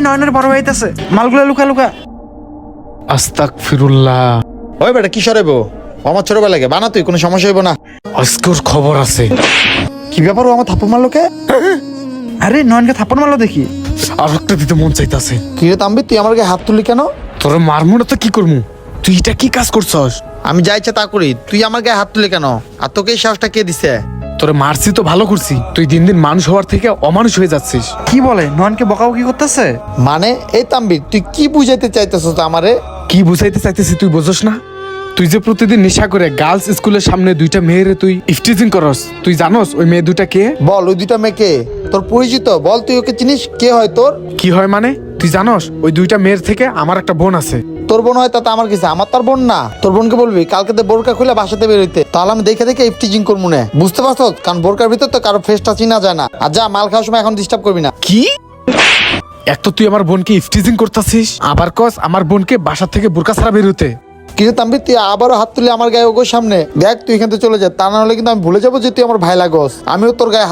নয়নের বড় হইতেছে, মালগুলা লুকা লুকা। আস্তাগফিরুল্লাহ। ওই বেটা কি সরাইবো? আমার ছোটবেলা লাগে বানা, তুই কোনো সমস্যা হইব না। আজকের খবর আছে। কি ব্যাপার, ও আমার থাপ্পড় মারলো কে? আরে নয়নকে থাপ্পড় মারলো দেখি। আর একটা দিতে মন চাইতাছে। কি রে তাম্বি, তুই আমার গায়ে হাত তুললি কেন? তোর মারমু না তো কি করমু? তুই এটা কি কাজ করছস? আমি যা ইচ্ছা তা করি, তুই আমার গায়ে হাত তুলি কেন? আর তোকে এই সাহসটা কে দিছে? তোরে মারছি তো ভালো করছি, তুই দিন দিন মানুষ হওয়ার থেকে অমানুষ হয়ে যাচ্ছিস। কি বলে, নয়নকে বকাবকি করতেছে? মানে এই তাম্বি, তুই কি বুঝাইতে চাইতেছস আমারে? কি বুঝাইতে চাইতেছি তুই বুঝছ না? তুই যে প্রতিদিন নেশা করে গার্লস স্কুলের সামনে দুইটা মেয়েরে তুই ইফটিজিং করস, তুই জানোস ওই মেয়ে দুইটা কে? বল, ওই দুইটা মেয়ে কে? তোর পরিচিত? বল, তুই ওকে চিনিস? কে হয় তোর? কি হয় মানে? তুই জানোস ওই দুইটা মেয়ের থেকে আমার একটা বোন আছে। তোর বোন হয় তাতে আমার কিছু, আমার তার বোন না। তোর বোনকে বলবি কালকে তো বোরকা খুলে বাসাতে বেরোইতে, তাহলে আমি দেখে দেখে ইফটিজিং করবো না, বুঝতে পারছ? কারণ বোরকার ভিতর তো কারো ফেসটা চিনা যায় না। আর যা, মাল খাওয়ার সময় এখন ডিস্টার্ব করবি না। কি? এক তো তুই আমার বোনকে ইফটিজিং করতাছিস, আবার কস আমার বোনকে বাসা থেকে বোরকা ছাড়া বেরোতে। কিন্তু তাম্বি, তুই আবারও হাত তুলে আমার গায়ে ওগোর সামনে দেখ, তুই এখান থেকে চলে যা, তা না হলে কিন্তু আমি ভুলে যাবো যে তুই আমার ভাই লাগোস। আমিও তোর গায়ে